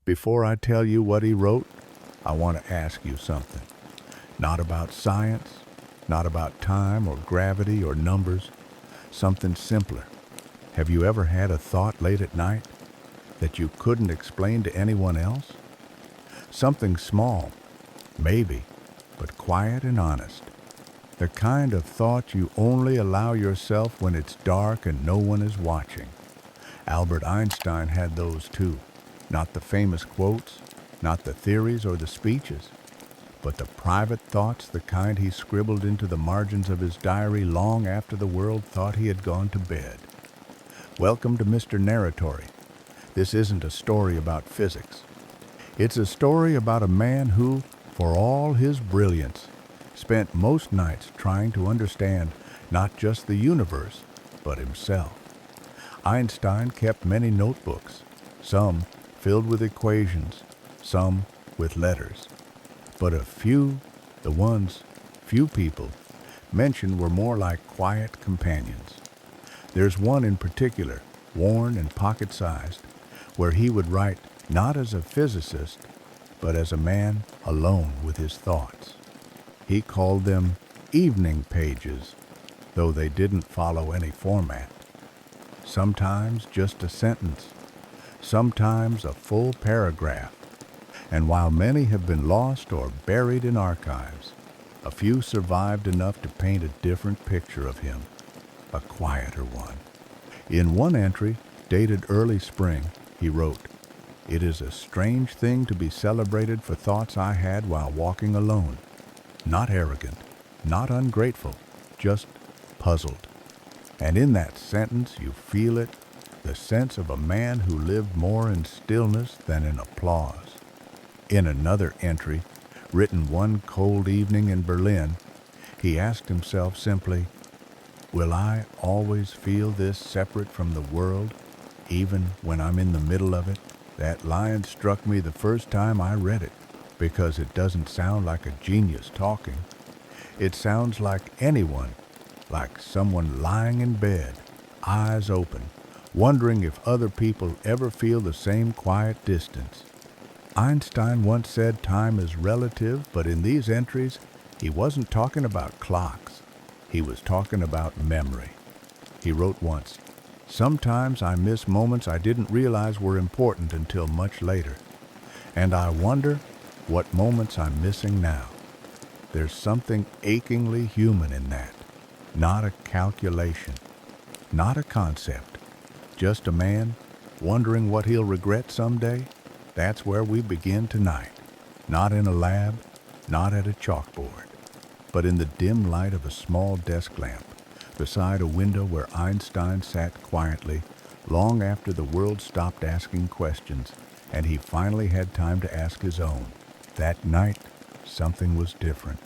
Before I tell you what he wrote, I want to ask you something. Not about science, not about time or gravity or numbers, something simpler. Have you ever had a thought late at night that you couldn't explain to anyone else? Something small, maybe, but quiet and honest. The kind of thought you only allow yourself when it's dark and no one is watching. Albert Einstein had those too. Not the famous quotes, not the theories or the speeches, but the private thoughts, the kind he scribbled into the margins of his diary long after the world thought he had gone to bed. Welcome to Mr Narratory. This isn't a story about physics. It's a story about a man who, for all his brilliance, spent most nights trying to understand not just the universe, but himself. Einstein kept many notebooks, some filled with equations, some with letters. But few people mentioned were more like quiet companions. There's one in particular, worn and pocket-sized, where he would write not as a physicist, but as a man alone with his thoughts. He called them evening pages, though they didn't follow any format. Sometimes just a sentence, sometimes a full paragraph. And while many have been lost or buried in archives, a few survived enough to paint a different picture of him, a quieter one. In one entry, dated early spring, he wrote, "It is a strange thing to be celebrated for thoughts I had while walking alone. Not arrogant, not ungrateful, just puzzled." And in that sentence you feel it, the sense of a man who lived more in stillness than in applause. In another entry, written one cold evening in Berlin, he asked himself simply, "Will I always feel this separate from the world, even when I'm in the middle of it?" That line struck me the first time I read it, because it doesn't sound like a genius talking. It sounds like anyone, like someone lying in bed, eyes open, wondering if other people ever feel the same quiet distance. Einstein once said time is relative, but in these entries, he wasn't talking about clocks. He was talking about memory. He wrote once, "Sometimes I miss moments I didn't realize were important until much later. And I wonder what moments I'm missing now." There's something achingly human in that. Not a calculation, not a concept, just a man wondering what he'll regret someday. That's where we begin tonight. Not in a lab, not at a chalkboard, but in the dim light of a small desk lamp, beside a window where Einstein sat quietly, long after the world stopped asking questions, and he finally had time to ask his own. That night, something was different.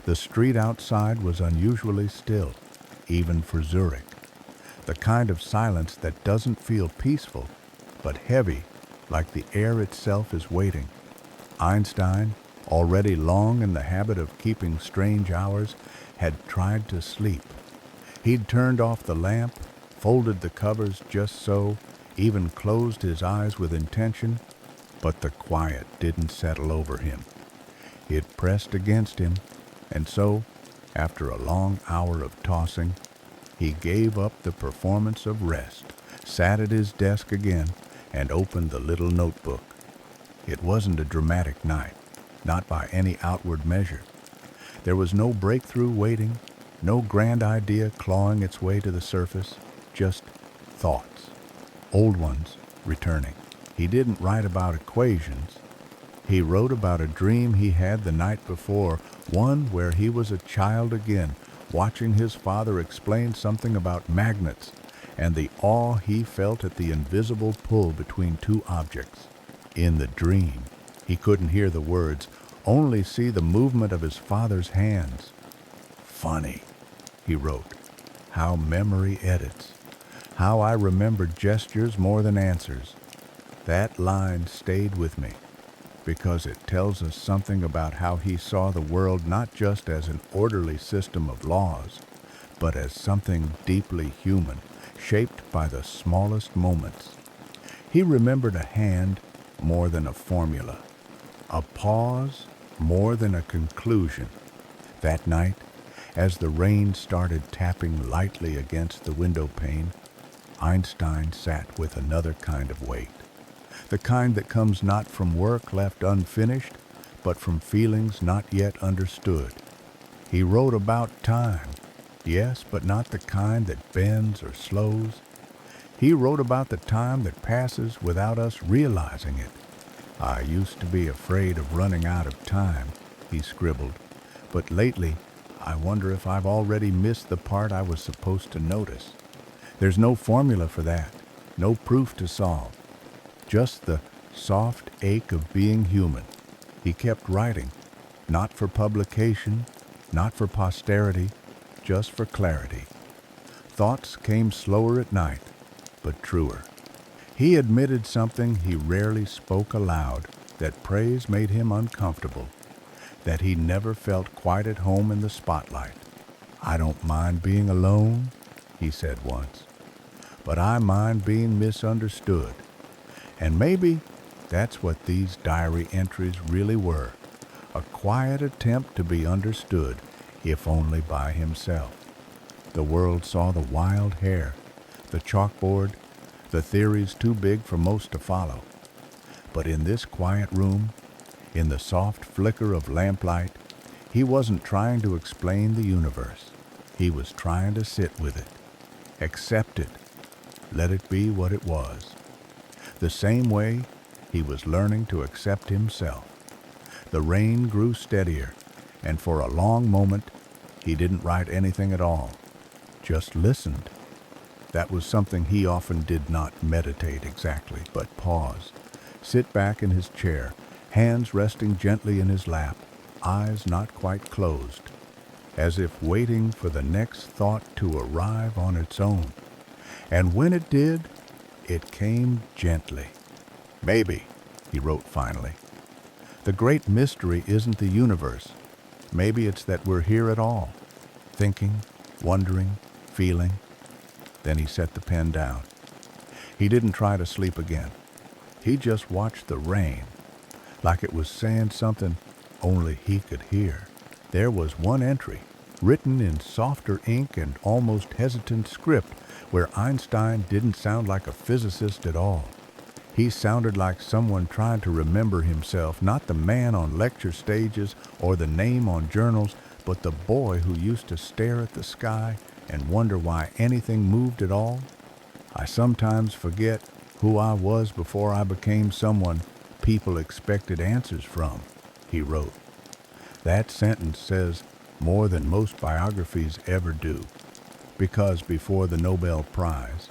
The street outside was unusually still, even for Zurich. The kind of silence that doesn't feel peaceful, but heavy, like the air itself is waiting. Einstein, already long in the habit of keeping strange hours, had tried to sleep. He'd turned off the lamp, folded the covers just so, even closed his eyes with intention, but the quiet didn't settle over him. It pressed against him, and so, after a long hour of tossing, he gave up the performance of rest, sat at his desk again, and opened the little notebook. It wasn't a dramatic night, not by any outward measure. There was no breakthrough waiting, no grand idea clawing its way to the surface, just thoughts, old ones returning. He didn't write about equations. He wrote about a dream he had the night before, one where he was a child again, watching his father explain something about magnets, and the awe he felt at the invisible pull between two objects. In the dream, he couldn't hear the words, only see the movement of his father's hands. "Funny," he wrote, "how memory edits, how I remember gestures more than answers." That line stayed with me, because it tells us something about how he saw the world not just as an orderly system of laws, but as something deeply human, shaped by the smallest moments. He remembered a hand more than a formula, a pause more than a conclusion. That night, as the rain started tapping lightly against the window pane, Einstein sat with another kind of weight, the kind that comes not from work left unfinished, but from feelings not yet understood. He wrote about time, yes, but not the kind that bends or slows. He wrote about the time that passes without us realizing it. I used to be afraid of running out of time, he scribbled, but lately I wonder if I've already missed the part I was supposed to notice. There's no formula for that, no proof to solve, just the soft ache of being human. He kept writing, not for publication, not for posterity, just for clarity. Thoughts came slower at night, but truer. He admitted something he rarely spoke aloud, that praise made him uncomfortable, that he never felt quite at home in the spotlight. "I don't mind being alone," he said once, "but I mind being misunderstood." And maybe that's what these diary entries really were, a quiet attempt to be understood, if only by himself. The world saw the wild hair, the chalkboard, the theories too big for most to follow. But in this quiet room, in the soft flicker of lamplight, he wasn't trying to explain the universe. He was trying to sit with it, accept it, let it be what it was. The same way he was learning to accept himself. The rain grew steadier, and for a long moment he didn't write anything at all, just listened. That was something he often did not meditate exactly, but pause, sit back in his chair, hands resting gently in his lap, eyes not quite closed, as if waiting for the next thought to arrive on its own. And when it did, it came gently. "Maybe," he wrote finally, "the great mystery isn't the universe. Maybe it's that we're here at all, thinking, wondering, feeling." Then he set the pen down. He didn't try to sleep again. He just watched the rain, like it was saying something only he could hear. There was one entry, written in softer ink and almost hesitant script, where Einstein didn't sound like a physicist at all. He sounded like someone trying to remember himself, not the man on lecture stages or the name on journals, but the boy who used to stare at the sky and wonder why anything moved at all. "I sometimes forget who I was before I became someone people expected answers from," he wrote. That sentence says more than most biographies ever do, because before the Nobel Prize,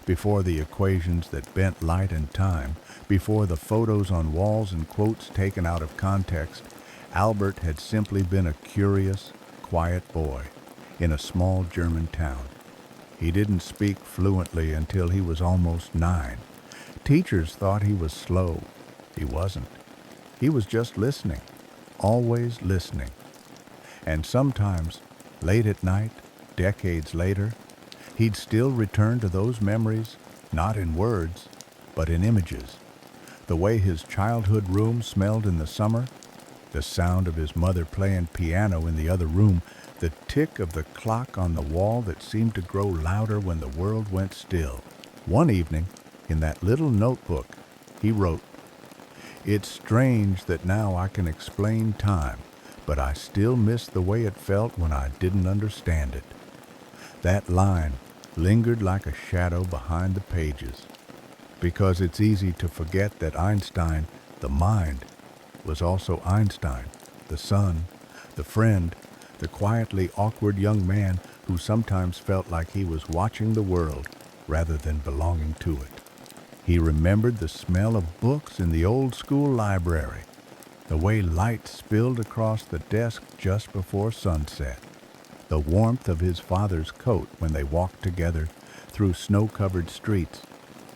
before the equations that bent light and time, before the photos on walls and quotes taken out of context, Albert had simply been a curious, quiet boy in a small German town. He didn't speak fluently until he was almost 9. Teachers thought he was slow. He wasn't. He was just listening, always listening. And sometimes, late at night, decades later, he'd still return to those memories, not in words, but in images. The way his childhood room smelled in the summer, the sound of his mother playing piano in the other room, the tick of the clock on the wall that seemed to grow louder when the world went still. One evening, in that little notebook, he wrote, "It's strange that now I can explain time, but I still miss the way it felt when I didn't understand it." That line lingered like a shadow behind the pages, because it's easy to forget that Einstein, the mind, was also Einstein, the son, the friend, the quietly awkward young man who sometimes felt like he was watching the world rather than belonging to it. He remembered the smell of books in the old school library, the way light spilled across the desk just before sunset, the warmth of his father's coat when they walked together through snow-covered streets,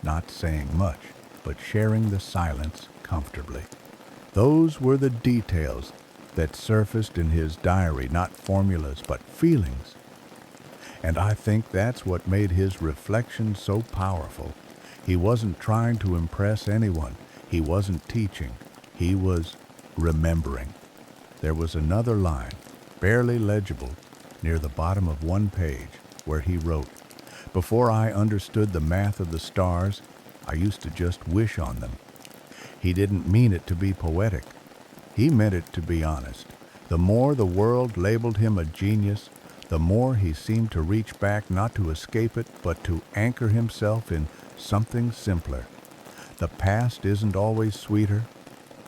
not saying much, but sharing the silence comfortably. Those were the details that surfaced in his diary, not formulas, but feelings. And I think that's what made his reflection so powerful. He wasn't trying to impress anyone. He wasn't teaching, he was remembering. There was another line, barely legible, near the bottom of one page, where he wrote, "Before I understood the math of the stars, I used to just wish on them." He didn't mean it to be poetic. He meant it to be honest. The more the world labeled him a genius, the more he seemed to reach back not to escape it, but to anchor himself in something simpler. The past isn't always sweeter,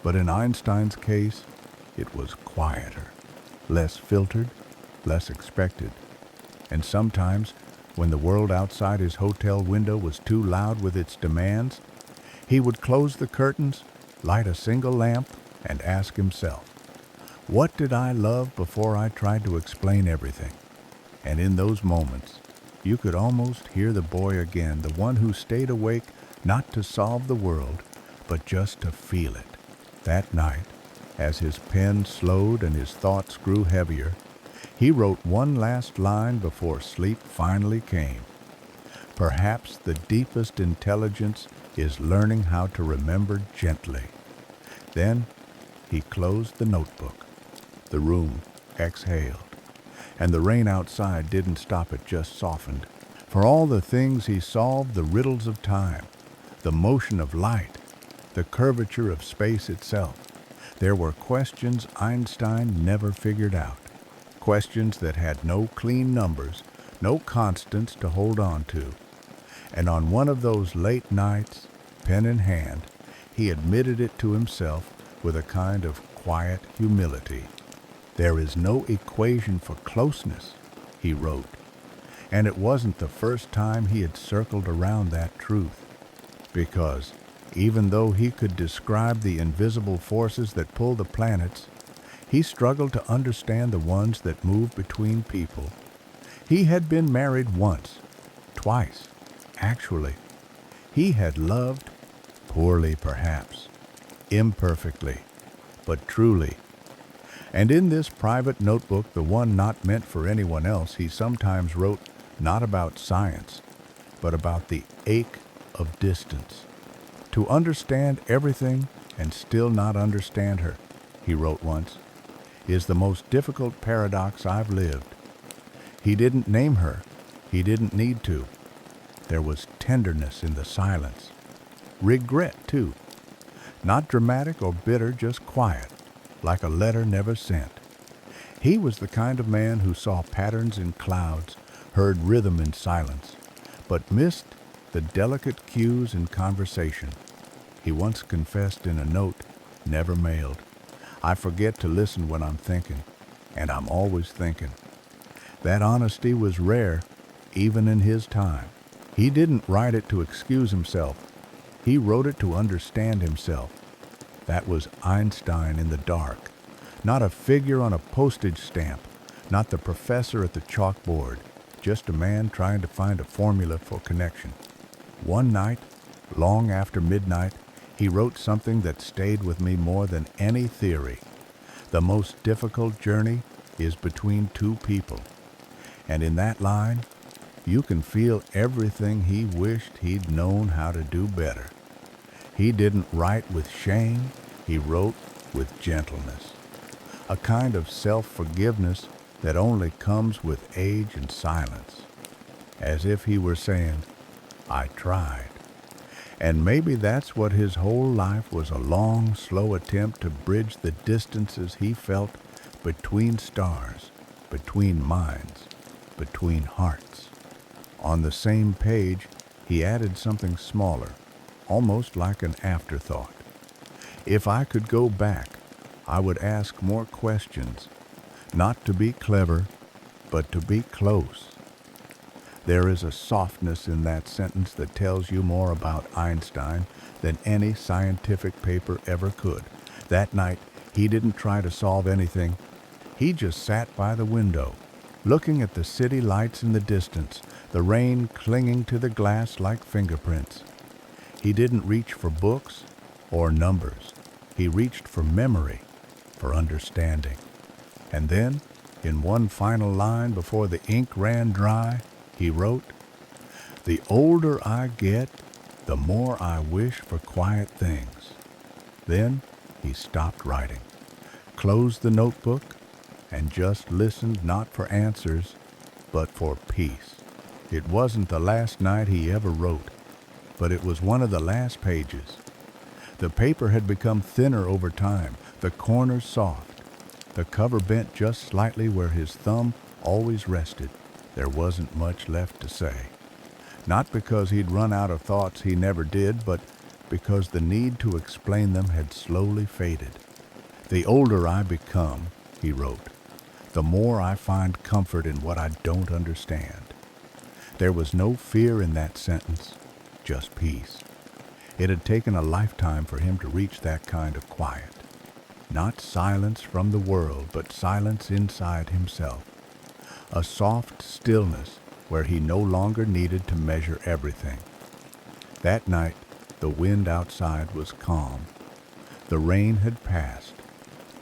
but in Einstein's case, it was quieter, less filtered, less expected. And sometimes, when the world outside his hotel window was too loud with its demands, he would close the curtains, light a single lamp, and ask himself, what did I love before I tried to explain everything? And in those moments, you could almost hear the boy again, the one who stayed awake not to solve the world, but just to feel it. That night, as his pen slowed and his thoughts grew heavier, he wrote one last line before sleep finally came. Perhaps the deepest intelligence is learning how to remember gently. Then he closed the notebook. The room exhaled, and the rain outside didn't stop, it just softened. For all the things he solved, the riddles of time, the motion of light, the curvature of space itself, there were questions Einstein never figured out. Questions that had no clean numbers, no constants to hold on to. And on one of those late nights, pen in hand, he admitted it to himself with a kind of quiet humility. "There is no equation for closeness," he wrote. And it wasn't the first time he had circled around that truth. Because even though he could describe the invisible forces that pull the planets, he struggled to understand the ones that move between people. He had been married once, twice, actually. He had loved, poorly perhaps, imperfectly, but truly. And in this private notebook, the one not meant for anyone else, he sometimes wrote not about science, but about the ache of distance. To understand everything and still not understand her, he wrote once, is the most difficult paradox I've lived. He didn't name her. He didn't need to. There was tenderness in the silence. Regret, too. Not dramatic or bitter, just quiet, like a letter never sent. He was the kind of man who saw patterns in clouds, heard rhythm in silence, but missed the delicate cues in conversation. He once confessed in a note never mailed, "I forget to listen when I'm thinking, and I'm always thinking." That honesty was rare, even in his time. He didn't write it to excuse himself. He wrote it to understand himself. That was Einstein in the dark. Not a figure on a postage stamp, not the professor at the chalkboard, just a man trying to find a formula for connection. One night, long after midnight, he wrote something that stayed with me more than any theory. The most difficult journey is between two people. And in that line, you can feel everything he wished he'd known how to do better. He didn't write with shame, he wrote with gentleness. A kind of self-forgiveness that only comes with age and silence. As if he were saying, "I tried." And maybe that's what his whole life was, a long, slow attempt to bridge the distances he felt between stars, between minds, between hearts. On the same page, he added something smaller, almost like an afterthought. "If I could go back, I would ask more questions, not to be clever, but to be close." There is a softness in that sentence that tells you more about Einstein than any scientific paper ever could. That night, he didn't try to solve anything. He just sat by the window, looking at the city lights in the distance, the rain clinging to the glass like fingerprints. He didn't reach for books or numbers. He reached for memory, for understanding. And then, in one final line before the ink ran dry, he wrote, "The older I get, the more I wish for quiet things. Then he stopped writing, closed the notebook, and just listened not for answers, but for peace. It wasn't the last night he ever wrote, but it was one of the last pages. The paper had become thinner over time, the corners soft, the cover bent just slightly where his thumb always rested. There wasn't much left to say. Not because he'd run out of thoughts he never did, but because the need to explain them had slowly faded. The older I become, he wrote, the more I find comfort in what I don't understand. There was no fear in that sentence, just peace. It had taken a lifetime for him to reach that kind of quiet. Not silence from the world, but silence inside himself. A soft stillness where he no longer needed to measure everything. That night, the wind outside was calm. The rain had passed.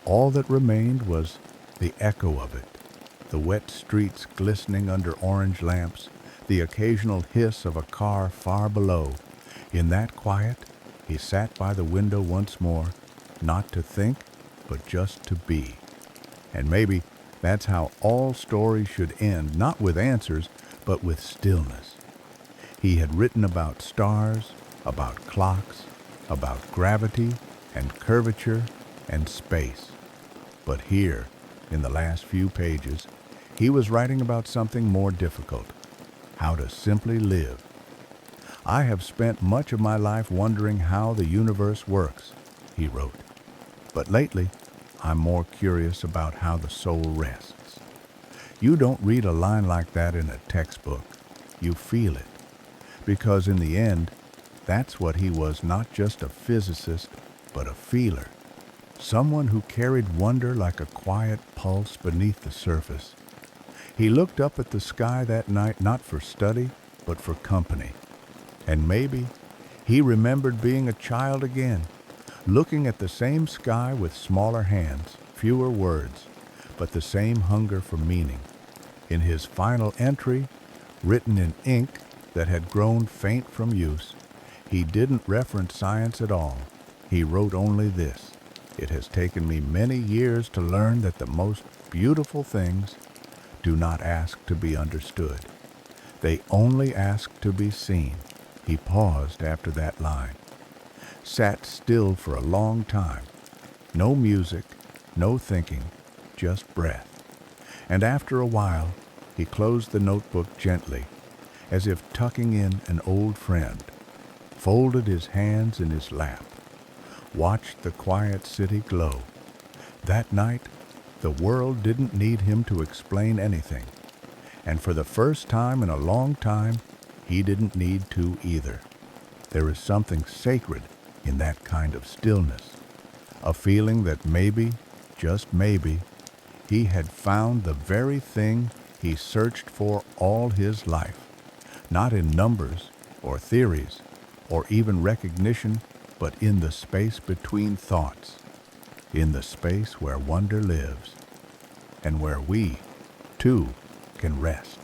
All that remained was the echo of it, the wet streets glistening under orange lamps, the occasional hiss of a car far below. In that quiet, he sat by the window once more, not to think, but just to be. And maybe that's how all stories should end, not with answers, but with stillness. He had written about stars, about clocks, about gravity and curvature and space. But here, in the last few pages, he was writing about something more difficult: how to simply live. I have spent much of my life wondering how the universe works, he wrote. But lately, I'm more curious about how the soul rests. You don't read a line like that in a textbook. You feel it. Because in the end, that's what he was, not just a physicist, but a feeler. Someone who carried wonder like a quiet pulse beneath the surface. He looked up at the sky that night not for study, but for company. And maybe he remembered being a child again, looking at the same sky with smaller hands, fewer words, but the same hunger for meaning. In his final entry, written in ink that had grown faint from use, he didn't reference science at all. He wrote only this: "It has taken me many years to learn that the most beautiful things do not ask to be understood. They only ask to be seen." He paused after that line, sat still for a long time. No music, no thinking, just breath. And after a while, he closed the notebook gently, as if tucking in an old friend, folded his hands in his lap, watched the quiet city glow. That night, the world didn't need him to explain anything. And for the first time in a long time, he didn't need to either. There is something sacred in that kind of stillness, a feeling that maybe, just maybe, he had found the very thing he searched for all his life, not in numbers or theories or even recognition, but in the space between thoughts, in the space where wonder lives, and where we, too, can rest.